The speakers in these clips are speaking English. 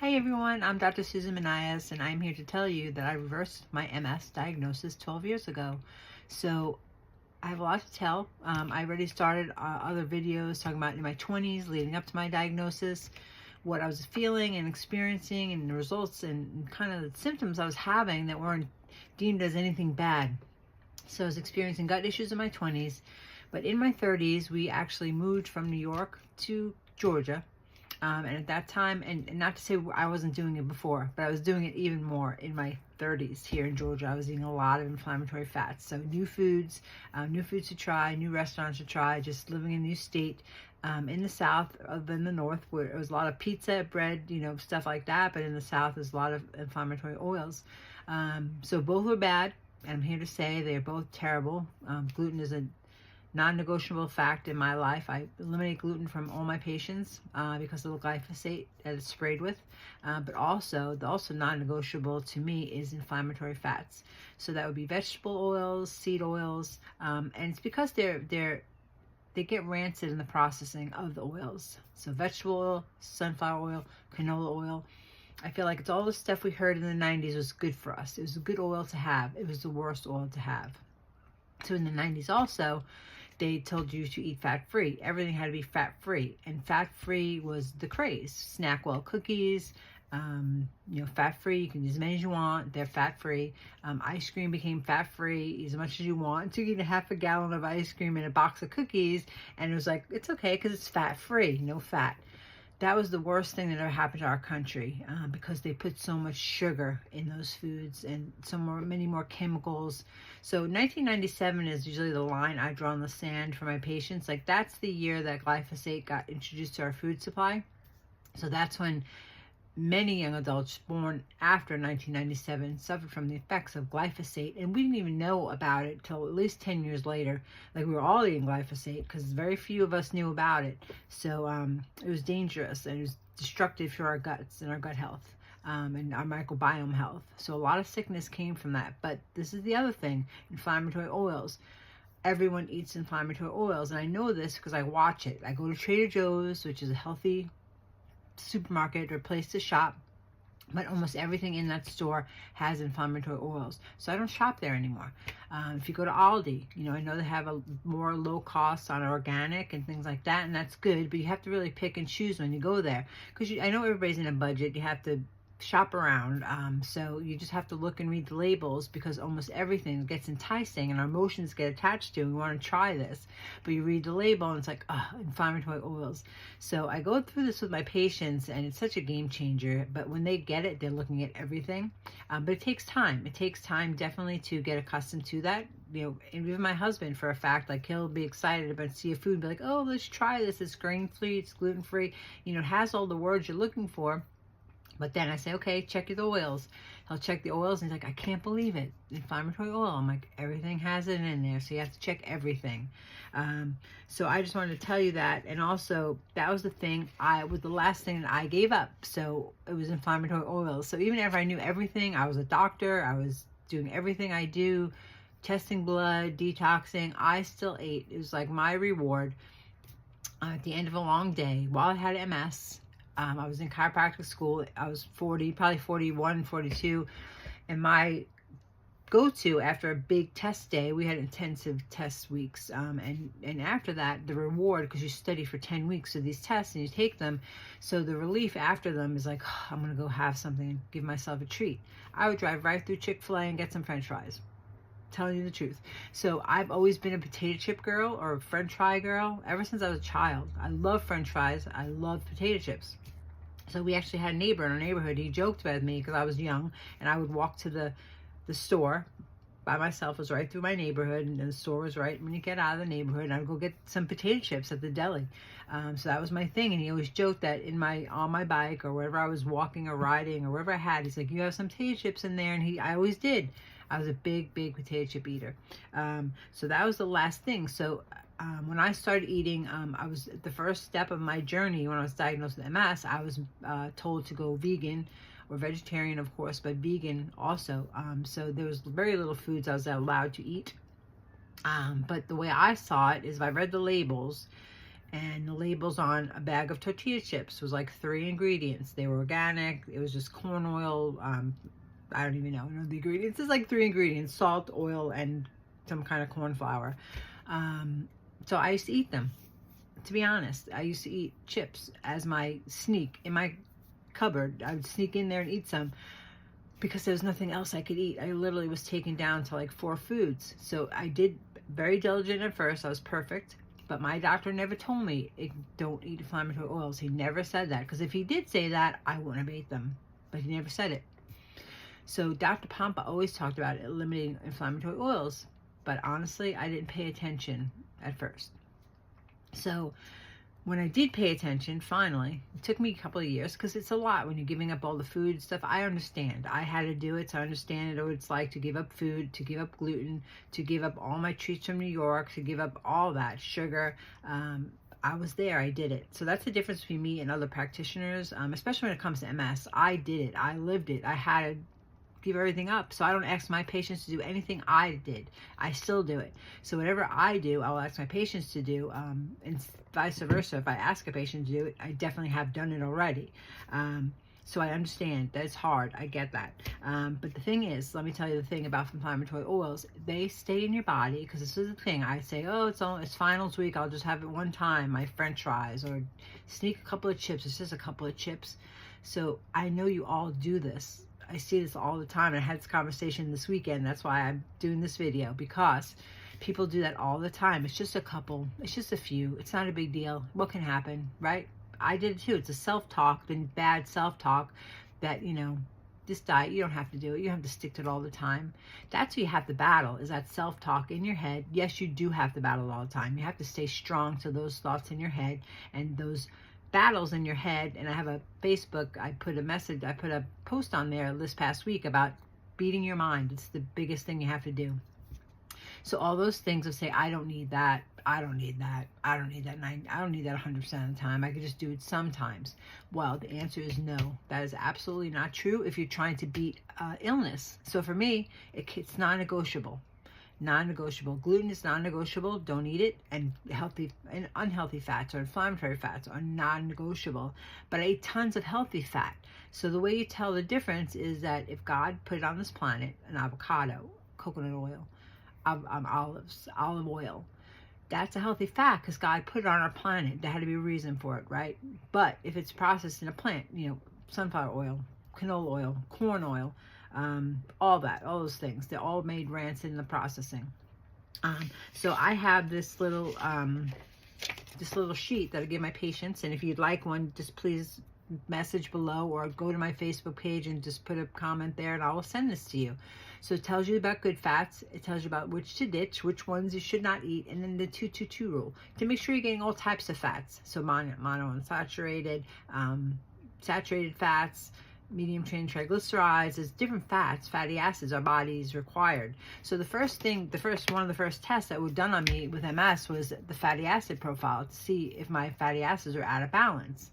Hi everyone, I'm Dr. Susan Monias, and I'm here to tell you that I reversed my MS diagnosis 12 years ago. So I have a lot to tell. I already started other videos talking about in my 20s leading up to my diagnosis, what I was feeling and experiencing and the results and kind of the symptoms I was having that weren't deemed as anything bad. So I was experiencing gut issues in my 20s, but in my 30s, we actually moved from New York to Georgia. And at that time, and not to say I wasn't doing it before, but I was doing it even more in my 30s here in Georgia. I was eating a lot of inflammatory fats. So new foods to try, new restaurants to try, just living in a new state in the South other than the North, where it was a lot of pizza, bread, stuff like that. But in the South, there's a lot of inflammatory oils. So both were bad. And I'm here to say they're both terrible. Gluten is a non-negotiable fact in my life. I eliminate gluten from all my patients because of the glyphosate that it's sprayed with. But also non-negotiable to me is inflammatory fats. So that would be vegetable oils, seed oils, and it's because they get rancid in the processing of the oils. So vegetable oil, sunflower oil, canola oil. I feel like it's all the stuff we heard in the 90s was good for us. It was a good oil to have. It was the worst oil to have. So in the 90s also, they told you to eat fat-free. Everything had to be fat-free, and fat-free was the craze. Snackwell cookies, fat-free. You can use as many as you want. They're fat-free. Ice cream became fat-free as much as you want. You can eat half a gallon of ice cream and a box of cookies, and it was like, it's okay because it's fat-free, no fat. That was the worst thing that ever happened to our country because they put so much sugar in those foods and many more chemicals. So 1997 is usually the line I draw in the sand for my patients. Like that's the year that glyphosate got introduced to our food supply. So that's when many young adults born after 1997 suffered from the effects of glyphosate, and we didn't even know about it till at least 10 years later. Like we were all eating glyphosate because very few of us knew about it. So it was dangerous and it was destructive for our guts and our gut health and our microbiome health. So a lot of sickness came from that. But this is the other thing, inflammatory oils. Everyone eats inflammatory oils, and I know this because I watch it. I go to Trader Joe's, which is a healthy supermarket or place to shop, but almost everything in that store has inflammatory oils, so I don't shop there anymore. If you go to Aldi, I know they have a more low cost on organic and things like that, and that's good, but you have to really pick and choose when you go there because I know everybody's in a budget. You have to shop around, so you just have to look and read the labels because almost everything gets enticing and our emotions get attached to. We want to try this, but you read the label and it's like, inflammatory oils. So I go through this with my patients and it's such a game changer, but when they get it, they're looking at everything. But it takes time. It takes time definitely to get accustomed to that. And even my husband, for a fact, like he'll be excited about see a food and be like, oh, let's try this. It's grain-free, it's gluten-free. It has all the words you're looking for. But then I say, okay, check the oils. He'll check the oils and he's like, I can't believe it. Inflammatory oil. I'm like, everything has it in there. So you have to check everything. So I just wanted to tell you that. And also that was the thing, was the last thing that I gave up. So it was inflammatory oils. So even if I knew everything, I was a doctor, I was doing everything I do, testing blood, detoxing, I still ate. It was like my reward at the end of a long day while I had MS. I was in chiropractic school. I was 40, probably 41, 42. And my go-to after a big test day, we had intensive test weeks. And after that, the reward, because you study for 10 weeks of these tests and you take them. So the relief after them is like, I'm going to go have something and give myself a treat. I would drive right through Chick-fil-A and get some French fries. Telling you the truth. So I've always been a potato chip girl or a French fry girl ever since I was a child. I love French fries. I love potato chips. So we actually had a neighbor in our neighborhood. He joked about me because I was young and I would walk to the store by myself. It was right through my neighborhood and the store was right when you get out of the neighborhood, and I would go get some potato chips at the deli. So that was my thing, and he always joked that on my bike or wherever I was walking or riding or wherever I had, he's like, you have some potato chips in there, and I always did. I was a big potato chip eater. So that was the last thing. So when I started eating, I was the first step of my journey when I was diagnosed with MS. I was told to go vegan or vegetarian, of course, but vegan also. So there was very little foods I was allowed to eat. But the way I saw it is if I read the labels and the labels on a bag of tortilla chips was like 3 ingredients. They were organic. It was just corn oil. I don't even know the ingredients. It's like 3 ingredients: salt, oil, and some kind of corn flour. So I used to eat them. To be honest, I used to eat chips as my sneak in my cupboard. I would sneak in there and eat some because there was nothing else I could eat. I literally was taken down to like 4 foods. So I did very diligent at first. I was perfect. But my doctor never told me, don't eat inflammatory oils. He never said that. Because if he did say that, I wouldn't have ate them. But he never said it. So Dr. Pompa always talked about eliminating inflammatory oils. But honestly, I didn't pay attention at first. So when I did pay attention, finally, it took me a couple of years because it's a lot when you're giving up all the food stuff. I understand. I had to do it, so I understand what it's like to give up food, to give up gluten, to give up all my treats from New York, to give up all that sugar. I was there. I did it. So that's the difference between me and other practitioners, especially when it comes to MS. I did it. I lived it. I had to give everything up. So I don't ask my patients to do anything I did. I still do it. So whatever I do, I'll ask my patients to do, and vice versa. If I ask a patient to do it, I definitely have done it already. So I understand that it's hard. I get that. But the thing is, let me tell you the thing about inflammatory oils. They stay in your body, because this is the thing. I say, oh, it's finals week. I'll just have it one time, my French fries, or sneak a couple of chips. It's just a couple of chips. So I know you all do this. I see this all the time. I had this conversation this weekend. That's why I'm doing this video, because people do that all the time. It's just a couple. It's just a few. It's not a big deal. What can happen, right? I did it too. It's a self-talk, the bad self-talk that, this diet, you don't have to do it. You don't have to stick to it all the time. That's what you have to battle, is that self-talk in your head. Yes, you do have to battle it all the time. You have to stay strong to those thoughts in your head and those battles in your head. And I have a Facebook, I put a post on there this past week about beating your mind. It's the biggest thing you have to do. So all those things will say, I don't need that, I don't need that, I don't need that, and I don't need that 100% of the time. I could just do it sometimes. Well, the answer is no. That is absolutely not true if you're trying to beat illness. So for me, it's non-negotiable. Non-negotiable. Gluten is non-negotiable. Don't eat it. And healthy and unhealthy fats or inflammatory fats are non-negotiable. But I eat tons of healthy fat. So the way you tell the difference is that if God put it on this planet, an avocado, coconut oil, olive oil, that's a healthy fat because God put it on our planet. There had to be a reason for it, right? But if it's processed in a plant, sunflower oil, canola oil, corn oil, all those things, they're all made rancid in the processing. So I have this little sheet that I give my patients, and if you'd like one, just please message below or go to my Facebook page and just put a comment there, and I will send this to you. So it tells you about good fats, it tells you about which to ditch, which ones you should not eat, and then the 2-2-2 rule to make sure you're getting all types of fats. So monounsaturated, saturated fats, medium chain triglycerides. There's different fats, fatty acids our body's required. So one of the first tests that were done on me with MS was the fatty acid profile to see if my fatty acids are out of balance.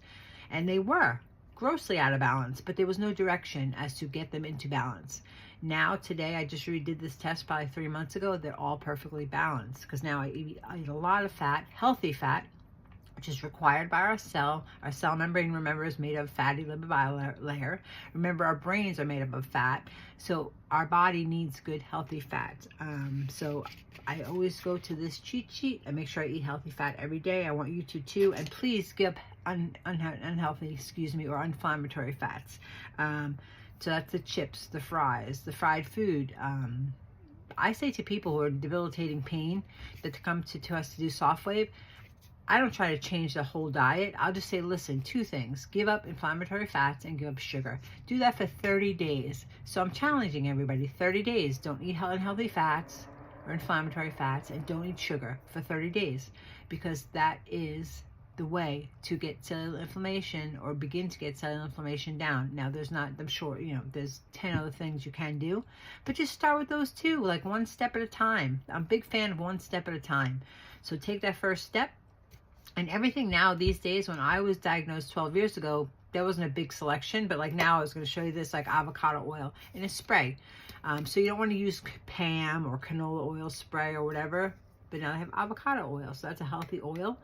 And they were grossly out of balance, but there was no direction as to get them into balance. Now, today, I just redid this test probably 3 months ago. They're all perfectly balanced because now I eat a lot of fat, healthy fat, which is required by our cell. Our cell membrane, remember, is made of fatty lipid bilayer. Remember, our brains are made up of fat. So our body needs good, healthy fat. So I always go to this cheat sheet and make sure I eat healthy fat every day. I want you to too. And please give unhealthy, or inflammatory fats. So that's the chips, the fries, the fried food. I say to people who are debilitating pain that come to us to do soft wave, I don't try to change the whole diet. I'll just say, listen, 2 things. Give up inflammatory fats and give up sugar. Do that for 30 days. So I'm challenging everybody, 30 days. Don't eat unhealthy fats or inflammatory fats, and don't eat sugar for 30 days, because that is the way to get cellular inflammation or begin to get cellular inflammation down. Now, I'm sure, there's 10 other things you can do, but just start with those 2, like one step at a time. I'm a big fan of one step at a time. So take that first step. And everything now these days, when I was diagnosed 12 years ago, there wasn't a big selection, but like now I was going to show you this, like avocado oil in a spray. So you don't want to use Pam or canola oil spray or whatever. but now they have avocado oil. So that's a healthy oil.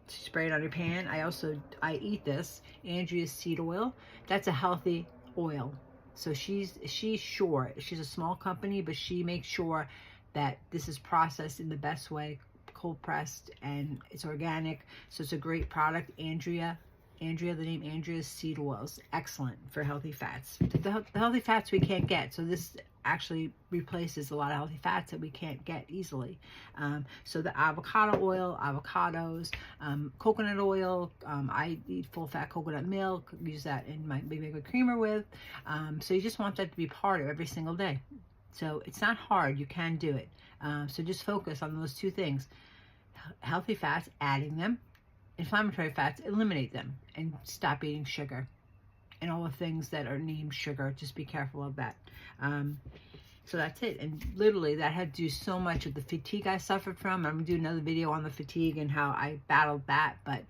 Spray it on your pan. I eat this, Andrea's seed oil. That's a healthy oil. So she's sure, she's a small company, but she makes sure that this is processed in the best way, cold pressed, and it's organic. So it's a great product. Andrea, the name Andrea's seed oils, excellent for healthy fats. The healthy fats we can't get, so this actually replaces a lot of healthy fats that we can't get easily. So the avocado oil, avocados, coconut oil, I eat full fat coconut milk, use that in my Big Maker creamer with. So you just want that to be part of every single day. So it's not hard, you can do it. So just focus on those two things. Healthy fats, adding them. Inflammatory fats, eliminate them, and stop eating sugar and all the things that are named sugar. Just be careful of that. So that's it. And literally that had to do so much of the fatigue I suffered from. I'm gonna do another video on the fatigue and how I battled that, but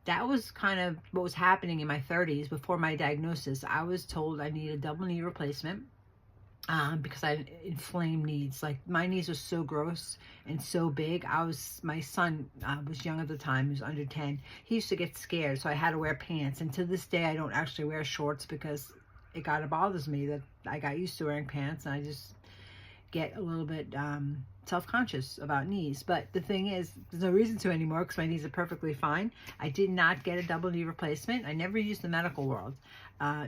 that was kind of what was happening in my 30s before my diagnosis. I was told I need a double knee replacement because I had inflamed knees. Like, my knees were so gross and so big. My son was young at the time, he was under 10. He used to get scared, so I had to wear pants. And to this day, I don't actually wear shorts because it kind of bothers me that I got used to wearing pants, and I just get a little bit self-conscious about knees. But the thing is, there's no reason to anymore because my knees are perfectly fine. I did not get a double knee replacement. I never used the medical world.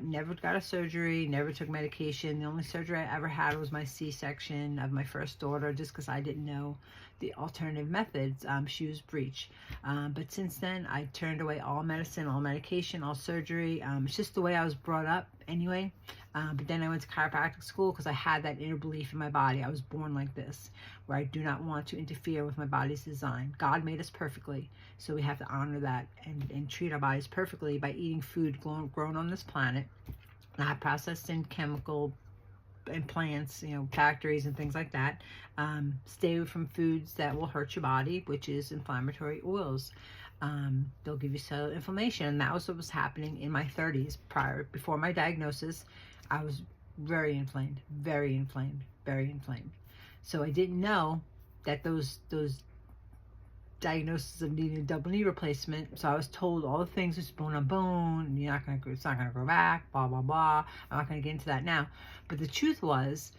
Never got a surgery, never took medication. The only surgery I ever had was my C-section of my first daughter, just because I didn't know the alternative methods. She was breech. But since then, I turned away all medicine, all medication, all surgery. It's just the way I was brought up anyway. But then I went to chiropractic school because I had that inner belief in my body. I was born like this, where I do not want to interfere with my body's design. God made us perfectly, so we have to honor that and treat our bodies perfectly by eating food grown on this planet, not processed in chemical and plants, factories and things like that. Stay away from foods that will hurt your body, which is inflammatory oils. They'll give you cellular inflammation, and that was what was happening in my 30s. Before my diagnosis, I was very inflamed, very inflamed, very inflamed. So I didn't know that those diagnosis of needing a double knee replacement. So I was told all the things, it's bone on bone, it's not gonna grow back, blah blah blah. I'm not gonna get into that now. But the truth was,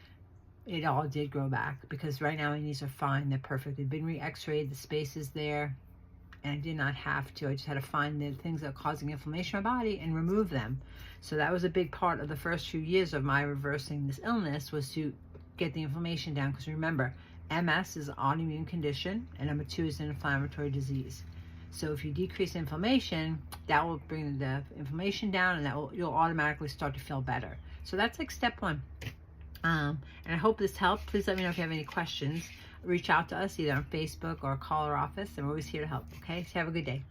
it all did grow back, because right now my knees are fine, they're perfect. They've been re-x-rayed, the space is there, and I did not have to. I just had to find the things that are causing inflammation in my body and remove them. So that was a big part of the first few years of my reversing this illness, was to get the inflammation down. Because remember, MS is an autoimmune condition, and number 2 is an inflammatory disease. So if you decrease inflammation, that will bring the inflammation down, and you'll automatically start to feel better. So that's like step 1. And I hope this helped. Please let me know if you have any questions. Reach out to us either on Facebook or call our office, and we're always here to help. Okay, so have a good day.